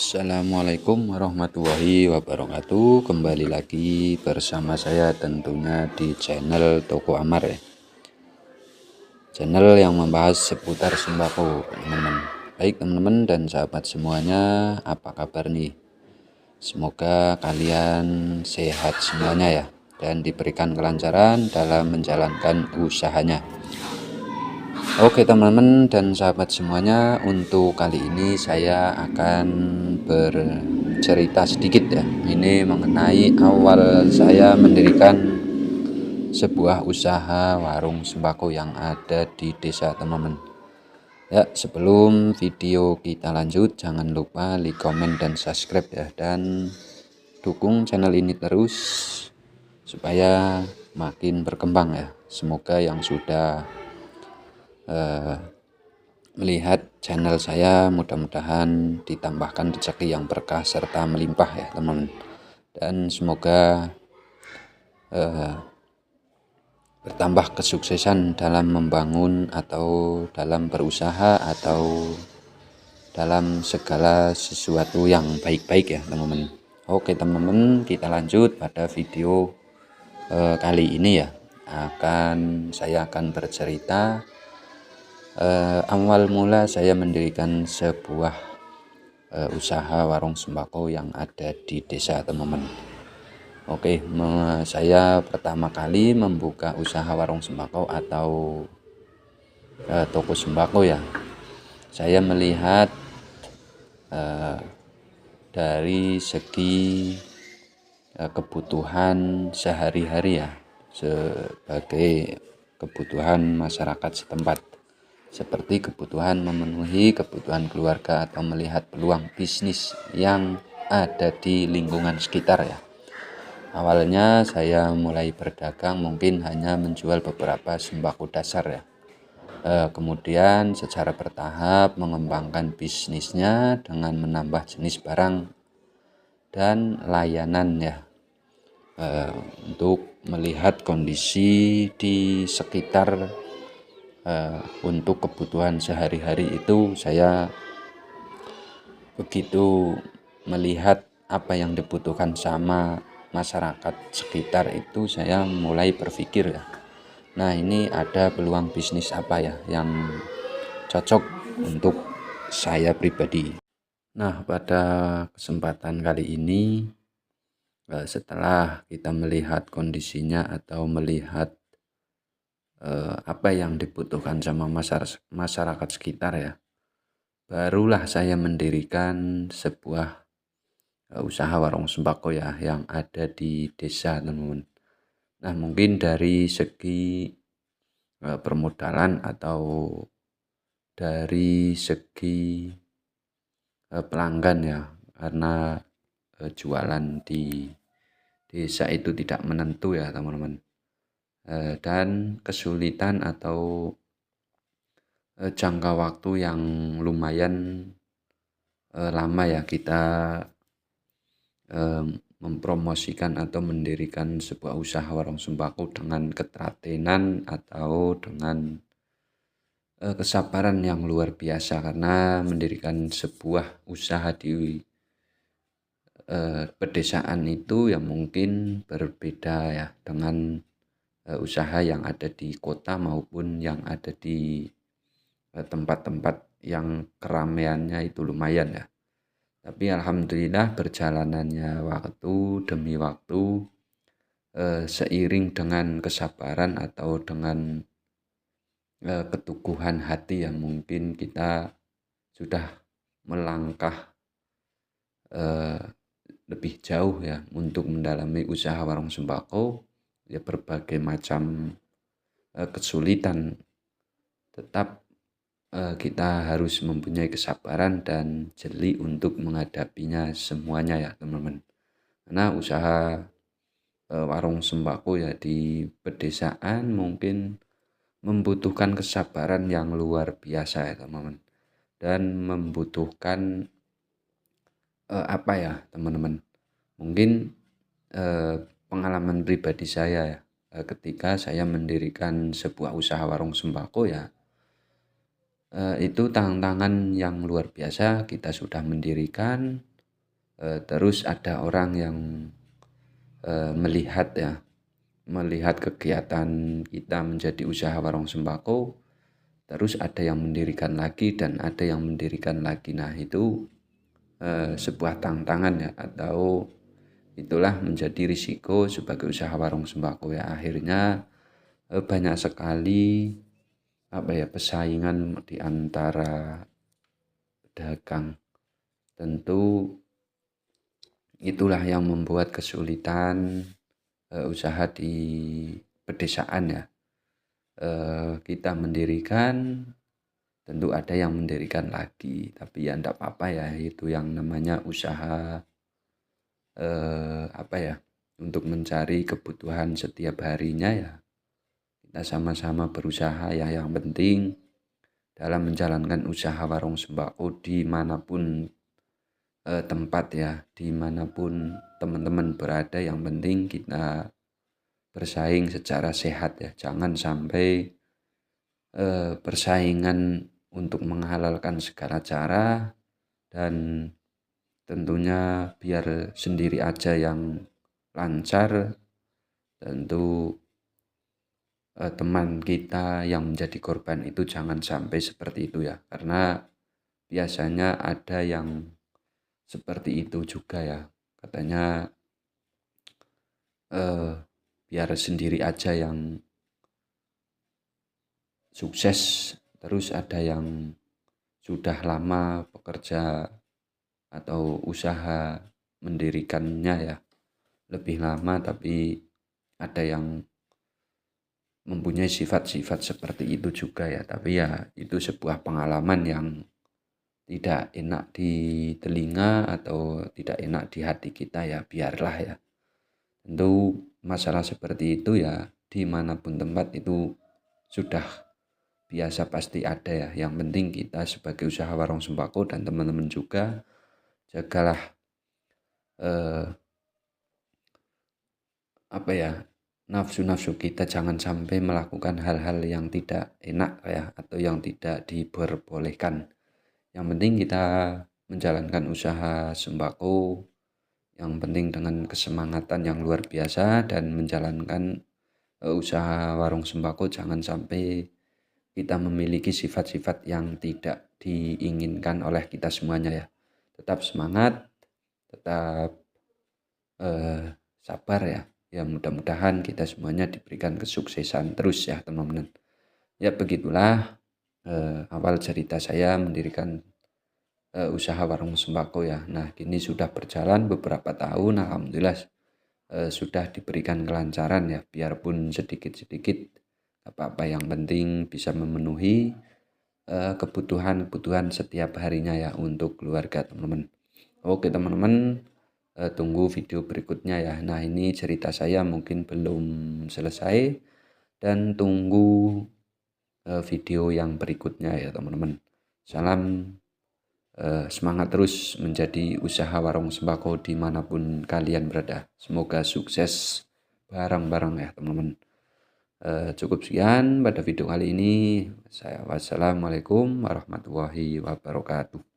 Assalamualaikum warahmatullahi wabarakatuh. Kembali lagi bersama saya tentunya di channel Toko Amar ya. Channel yang membahas seputar sembako teman-teman. Baik teman-teman dan sahabat semuanya, apa kabar nih? Semoga kalian sehat semuanya ya, dan diberikan kelancaran dalam menjalankan usahanya. Oke teman-teman dan sahabat semuanya, untuk kali ini saya akan bercerita sedikit ya. Ini mengenai awal saya mendirikan sebuah usaha warung sembako yang ada di desa teman-teman. Ya, sebelum video kita lanjut, jangan lupa like, komen, dan subscribe ya. Dan dukung channel ini terus supaya makin berkembang ya. Semoga yang sudah melihat channel saya mudah-mudahan ditambahkan rezeki yang berkah serta melimpah ya teman, dan semoga bertambah kesuksesan dalam membangun atau dalam berusaha atau dalam segala sesuatu yang baik-baik ya teman-teman. Oke teman-teman, kita lanjut pada video kali ini ya. Saya akan bercerita awal mula saya mendirikan sebuah usaha warung sembako yang ada di desa teman-teman. Oke, saya pertama kali membuka usaha warung sembako atau toko sembako ya. Saya melihat dari segi kebutuhan sehari-hari ya, sebagai kebutuhan masyarakat setempat, seperti kebutuhan memenuhi kebutuhan keluarga atau melihat peluang bisnis yang ada di lingkungan sekitar ya. Awalnya saya mulai berdagang mungkin hanya menjual beberapa sembako dasar ya. Kemudian secara bertahap mengembangkan bisnisnya dengan menambah jenis barang dan layanan ya. Untuk melihat kondisi di sekitar untuk kebutuhan sehari-hari itu, saya begitu melihat apa yang dibutuhkan sama masyarakat sekitar itu, saya mulai berpikir ya, nah ini ada peluang bisnis apa ya yang cocok untuk saya pribadi. Nah, pada kesempatan kali ini, setelah kita melihat kondisinya atau melihat apa yang dibutuhkan sama masyarakat sekitar ya, barulah saya mendirikan sebuah usaha warung sembako ya yang ada di desa teman-teman. Nah, mungkin dari segi permodalan atau dari segi pelanggan ya, karena jualan di desa itu tidak menentu ya teman-teman, dan kesulitan atau jangka waktu yang lumayan lama ya kita mempromosikan atau mendirikan sebuah usaha warung sembako dengan ketelatenan atau dengan kesabaran yang luar biasa, karena mendirikan sebuah usaha di pedesaan itu ya mungkin berbeda ya dengan usaha yang ada di kota maupun yang ada di tempat-tempat yang keramaiannya itu lumayan ya. Tapi alhamdulillah berjalanannya waktu demi waktu, seiring dengan kesabaran atau dengan keteguhan hati yang mungkin kita sudah melangkah lebih jauh ya untuk mendalami usaha warung sembako ya. Berbagai macam kesulitan, tetap kita harus mempunyai kesabaran dan jeli untuk menghadapinya semuanya ya teman-teman. Karena usaha warung sembako ya di pedesaan mungkin membutuhkan kesabaran yang luar biasa ya teman-teman, dan membutuhkan apa ya teman-teman, mungkin pengalaman pribadi saya ya, ketika saya mendirikan sebuah usaha warung sembako ya, itu tantangan yang luar biasa. Kita sudah mendirikan, Terus ada orang yang melihat kegiatan kita menjadi usaha warung sembako, terus ada yang mendirikan lagi dan ada yang mendirikan lagi. Nah itu sebuah tantangan ya, atau itulah menjadi risiko sebagai usaha warung sembako ya. Akhirnya banyak sekali persaingan di antara pedagang. Tentu itulah yang membuat kesulitan usaha di pedesaan ya. Kita mendirikan, tentu ada yang mendirikan lagi, tapi ya enggak apa-apa ya, itu yang namanya usaha untuk mencari kebutuhan setiap harinya ya. Kita sama-sama berusaha ya, yang penting dalam menjalankan usaha warung sembako dimanapun tempat ya, dimanapun teman-teman berada, yang penting kita bersaing secara sehat ya. Jangan sampai persaingan untuk menghalalkan segala cara, dan tentunya biar sendiri aja yang lancar. Tentu teman kita yang menjadi korban itu jangan sampai seperti itu ya, karena biasanya ada yang seperti itu juga ya, katanya biar sendiri aja yang sukses, terus ada yang sudah lama bekerja atau usaha mendirikannya ya lebih lama, tapi ada yang mempunyai sifat-sifat seperti itu juga ya. Tapi ya itu sebuah pengalaman yang tidak enak di telinga atau tidak enak di hati kita ya, biarlah ya. Tentu masalah seperti itu ya dimanapun tempat itu sudah biasa, pasti ada ya. Yang penting kita sebagai usaha warung sembako dan teman-teman juga jagalah nafsu-nafsu kita, jangan sampai melakukan hal-hal yang tidak enak ya, atau yang tidak diperbolehkan. Yang penting kita menjalankan usaha sembako, yang penting dengan kesemangatan yang luar biasa, dan menjalankan usaha warung sembako jangan sampai kita memiliki sifat-sifat yang tidak diinginkan oleh kita semuanya ya. Tetap semangat, tetap sabar ya. Ya mudah-mudahan kita semuanya diberikan kesuksesan terus ya teman-teman. Ya begitulah awal cerita saya mendirikan usaha warung sembako ya. Nah kini sudah berjalan beberapa tahun, alhamdulillah sudah diberikan kelancaran ya, biarpun sedikit-sedikit apa-apa, yang penting bisa memenuhi kebutuhan-kebutuhan setiap harinya ya untuk keluarga teman-teman. Oke teman-teman, tunggu video berikutnya ya. Nah ini cerita saya mungkin belum selesai, dan tunggu video yang berikutnya ya teman-teman. Salam semangat terus menjadi usaha warung sembako dimanapun kalian berada. Semoga sukses bareng-bareng ya teman-teman. Cukup sekian pada video kali ini. Wassalamualaikum warahmatullahi wabarakatuh.